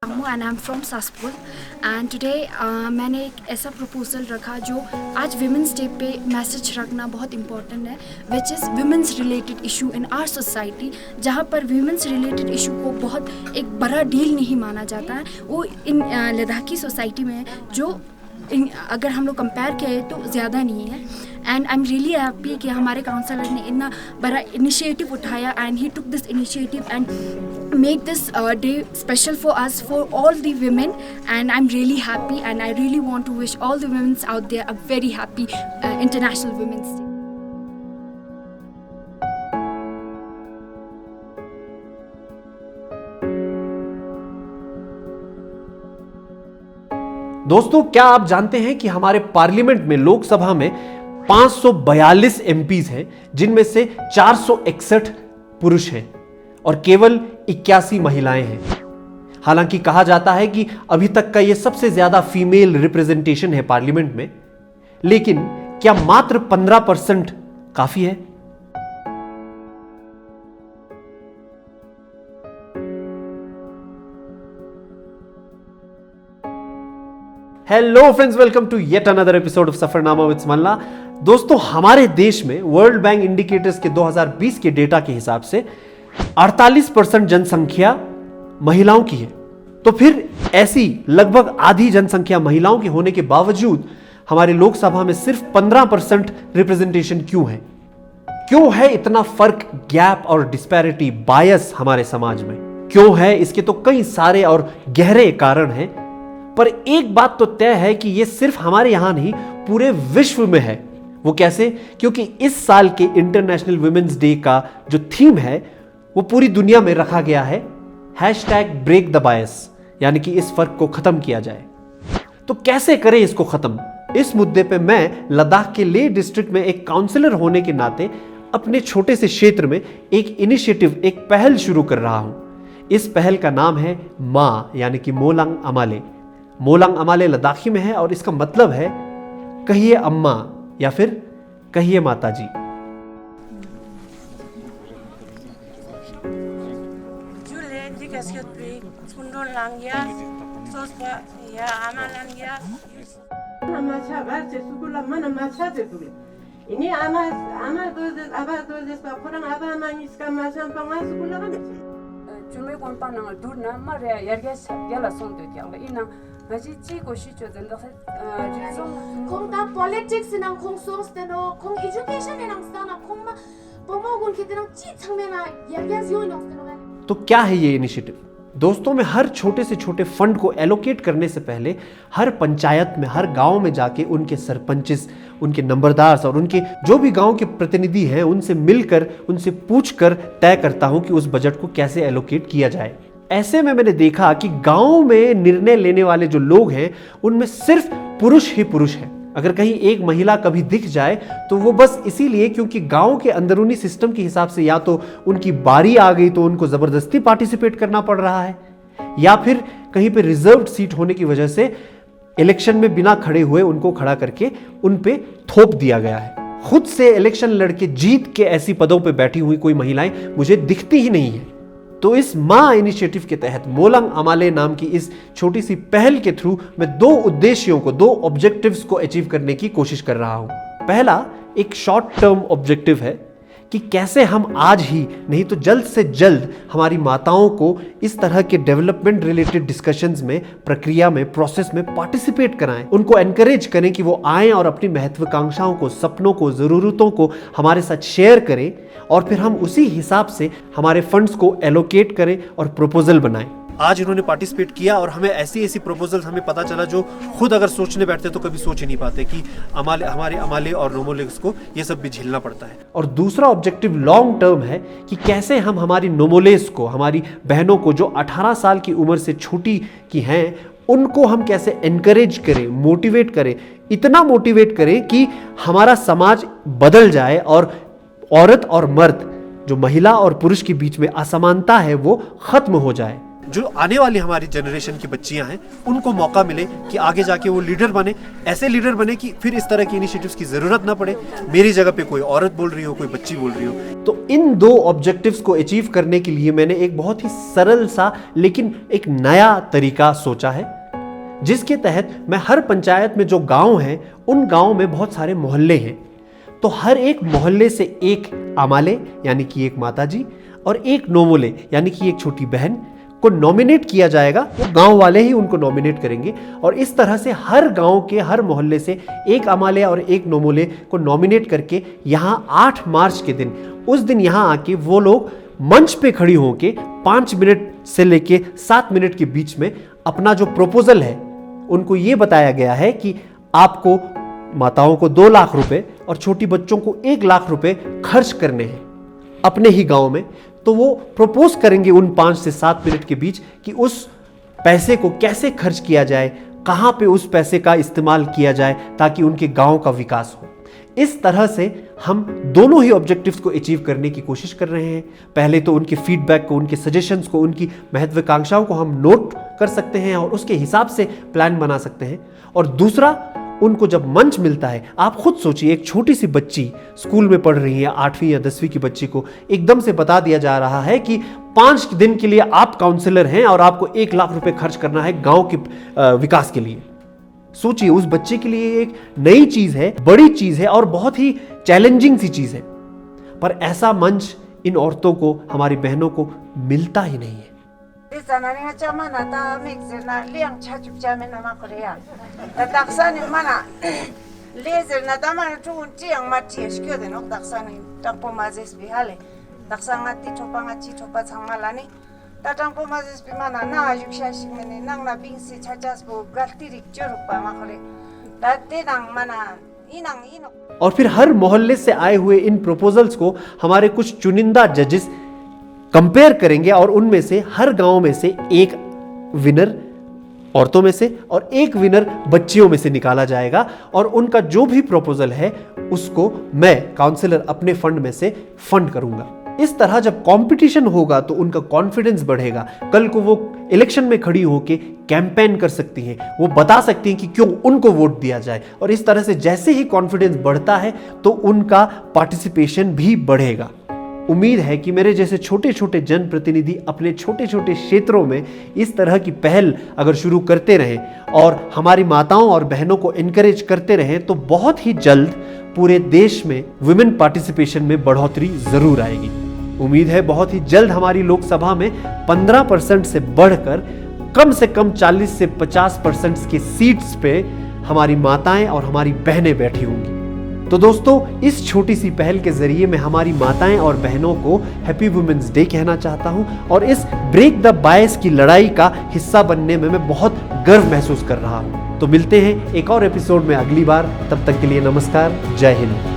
And I am from Saspur and today मैंने एक ऐसा प्रपोजल रखा जो आज विमेंस डे पे मैसेज रखना बहुत इम्पोर्टेंट है, which is women's related issue in our society. जहाँ पर विमेंस रिलेटेड इशू को बहुत एक बड़ा डील नहीं माना जाता है, वो इन लद्दाखी सोसाइटी में जो अगर हम लोग कंपेयर करें तो ज़्यादा नहीं है। And I am really happy कि हमारे काउंसलर ने इतना बड़ा इनिशिएटिव उठाया and he took this initiative and made this day special for us, for all the women, and I'm really happy and I really want to wish all the women out there a very happy International Women's Day. दोस्तों, क्या आप जानते हैं कि हमारे parliament में, लोकसभा में 542 MPs हैं, जिनमें से 461 पुरुष हैं और केवल 81 महिलाएं हैं। हालांकि कहा जाता है कि अभी तक का यह सबसे ज्यादा फीमेल रिप्रेजेंटेशन है पार्लियामेंट में, लेकिन क्या मात्र 15% काफी है? Hello friends, welcome to yet another episode of Safarnama with Malla. दोस्तों, हमारे देश में वर्ल्ड बैंक इंडिकेटर्स के 2020 के डेटा के हिसाब से 48% जनसंख्या महिलाओं की है। तो फिर ऐसी लगभग आधी जनसंख्या महिलाओं की होने के बावजूद हमारे लोकसभा में सिर्फ 15% रिप्रेजेंटेशन क्यों है? क्यों है इतना फर्क, गैप और डिस्पैरिटी, बायस हमारे समाज में? क्यों है? इसके तो कई सारे और गहरे कारण हैं, पर एक बात तो तय है कि यह सिर्फ हमारे यहां नहीं, पूरे विश्व में है। वो कैसे? क्योंकि इस साल के इंटरनेशनल वुमेन्स डे का जो थीम है वो पूरी दुनिया में रखा गया है #ब्रेक द बायस, यानी कि इस फर्क को खत्म किया जाए। तो कैसे करें इसको खत्म? इस मुद्दे पे मैं लद्दाख के लेह डिस्ट्रिक्ट में एक काउंसलर होने के नाते अपने छोटे से क्षेत्र में एक इनिशिएटिव, एक पहल शुरू कर रहा हूं। इस पहल का नाम है मां, यानी कि मोलंग अमाले। मोलंग अमाले लद्दाखी में है और इसका मतलब है कहिए अम्मा या फिर कहिए माता जी। Kung ta politics nang kung source teno kung education nang sana kung ma pomogun kitnang chi changme na yargas yo nang teno. तो क्या है ये इनिशिएटिव? दोस्तों, में हर छोटे से छोटे फंड को एलोकेट करने से पहले हर पंचायत में, हर गांव में जाके उनके सरपंचेस, उनके नंबरदार और उनके जो भी गांव के प्रतिनिधि हैं, उनसे मिलकर, उनसे पूछकर तय करता हूं कि उस बजट को कैसे एलोकेट किया जाए। ऐसे में मैंने देखा कि गांव में निर्णय लेने वाले जो लोग हैं उनमें सिर्फ पुरुष ही पुरुष हैं। अगर कहीं एक महिला कभी दिख जाए तो वो बस इसीलिए क्योंकि गांव के अंदरूनी सिस्टम के हिसाब से या तो उनकी बारी आ गई तो उनको जबरदस्ती पार्टिसिपेट करना पड़ रहा है, या फिर कहीं पे रिजर्व्ड सीट होने की वजह से इलेक्शन में बिना खड़े हुए उनको खड़ा करके उन पे थोप दिया गया है। खुद से इलेक्शन लड़के जीत के ऐसी पदों पे बैठी हुई कोई महिलाएं मुझे दिखती ही नहीं है। तो इस मां इनिशिएटिव के तहत, मोलंग अमाले नाम की इस छोटी सी पहल के थ्रू मैं 2 उद्देश्यों को, 2 ऑब्जेक्टिव्स को अचीव करने की कोशिश कर रहा हूं। पहला एक शॉर्ट टर्म ऑब्जेक्टिव है कि कैसे हम आज ही नहीं तो जल्द से जल्द हमारी माताओं को इस तरह के डेवलपमेंट रिलेटेड डिस्कशंस में, प्रक्रिया में, प्रोसेस में पार्टिसिपेट कराएं, उनको एनकरेज करें कि वो आएं और अपनी महत्वाकांक्षाओं को, सपनों को, जरूरतों को हमारे साथ शेयर करें और फिर हम उसी हिसाब से हमारे फंड्स को एलोकेट करें और प्रपोजल बनाएं। आज इन्होंने पार्टिसिपेट किया और हमें ऐसी प्रपोजल्स हमें पता चला जो खुद अगर सोचने बैठते तो कभी सोच ही नहीं पाते कि हमारे अमाले और नोमोलेग्स को ये सब भी झेलना पड़ता है। और दूसरा ऑब्जेक्टिव लॉन्ग टर्म है कि कैसे हम हमारी नोमोलेस को, हमारी बहनों को जो 18 साल की उम्र से छोटी की हैं, उनको हम कैसे एनकरेज करें, मोटिवेट करें, इतना मोटिवेट करें कि हमारा समाज बदल जाए और औरत और मर्द, जो महिला और पुरुष के बीच में असमानता है, वो खत्म हो जाए। जो आने वाली हमारी जनरेशन की बच्चियां हैं उनको मौका मिले कि आगे जाके वो लीडर बने, ऐसे लीडर बने कि फिर इस तरह की इनिशिएटिव्स की ज़रूरत ना पड़े, मेरी जगह पे कोई औरत बोल रही हो, कोई बच्ची बोल रही हो। तो इन 2 ऑब्जेक्टिव्स को अचीव करने के लिए मैंने एक बहुत ही सरल सा लेकिन एक नया तरीका सोचा है, जिसके तहत मैं हर पंचायत में जो गाँव हैं उन गाँव में बहुत सारे मोहल्ले हैं, तो हर एक मोहल्ले से एक आमाले यानी कि एक माताजी और एक नोमोले यानी कि एक छोटी बहन को नॉमिनेट किया जाएगा। वो गांव वाले ही उनको नॉमिनेट करेंगे और इस तरह से हर गांव के हर मोहल्ले से एक आमाले और एक नोमोले को नॉमिनेट करके यहाँ 8 मार्च के दिन, उस दिन यहाँ आके वो लोग मंच पे खड़ी होके 5 मिनट से लेके 7 मिनट के बीच में अपना जो प्रपोजल है, उनको ये बताया गया है कि आपको माताओं को 2 लाख रुपए और छोटी बच्चों को 1 लाख रुपए खर्च करने हैं अपने ही गांव में। तो वो प्रपोज करेंगे उन 5 से 7 मिनट के बीच कि उस पैसे को कैसे खर्च किया जाए, कहां पे उस पैसे का इस्तेमाल किया जाए ताकि उनके गांव का विकास हो। इस तरह से हम दोनों ही ऑब्जेक्टिव्स को अचीव करने की कोशिश कर रहे हैं। पहले तो उनके फीडबैक को, उनके सजेशंस को, उनकी महत्वाकांक्षाओं को हम नोट कर सकते हैं और उसके हिसाब से प्लान बना सकते हैं। और दूसरा, उनको जब मंच मिलता है, आप खुद सोचिए, एक छोटी सी बच्ची स्कूल में पढ़ रही है, 8वीं या 10वीं की बच्ची को एकदम से बता दिया जा रहा है कि 5 दिन के लिए आप काउंसलर हैं और आपको 1 लाख रुपए खर्च करना है गांव के विकास के लिए। सोचिए, उस बच्चे के लिए एक नई चीज है, बड़ी चीज है और बहुत ही चैलेंजिंग सी चीज है, पर ऐसा मंच इन औरतों को, हमारी बहनों को मिलता ही नहीं है। और फिर हर मोहल्ले से आए हुए इन प्रपोजल्स को हमारे कुछ चुनिंदा जजेस कंपेयर करेंगे और उनमें से हर गांव में से एक विनर औरतों में से और एक विनर बच्चियों में से निकाला जाएगा और उनका जो भी प्रपोजल है उसको मैं काउंसलर अपने फंड में से फंड करूंगा। इस तरह जब कंपटीशन होगा तो उनका कॉन्फिडेंस बढ़ेगा। कल को वो इलेक्शन में खड़ी होकर कैंपेन कर सकती हैं, वो बता सकती हैं कि क्यों उनको वोट दिया जाए। और इस तरह से जैसे ही कॉन्फिडेंस बढ़ता है तो उनका पार्टिसिपेशन भी बढ़ेगा। उम्मीद है कि मेरे जैसे छोटे छोटे जनप्रतिनिधि अपने छोटे छोटे क्षेत्रों में इस तरह की पहल अगर शुरू करते रहें और हमारी माताओं और बहनों को एनकरेज करते रहें तो बहुत ही जल्द पूरे देश में वुमेन पार्टिसिपेशन में बढ़ोतरी जरूर आएगी। उम्मीद है बहुत ही जल्द हमारी लोकसभा में 15% से बढ़कर कम से कम 40 से 50% के सीट्स पे हमारी माताएं और हमारी बहनें बैठी होंगी। तो दोस्तों, इस छोटी सी पहल के जरिए मैं हमारी माताएं और बहनों को हैप्पी वुमेन्स डे कहना चाहता हूं और इस ब्रेक द बायस की लड़ाई का हिस्सा बनने में मैं बहुत गर्व महसूस कर रहा हूं। तो मिलते हैं एक और एपिसोड में अगली बार, तब तक के लिए नमस्कार, जय हिंद।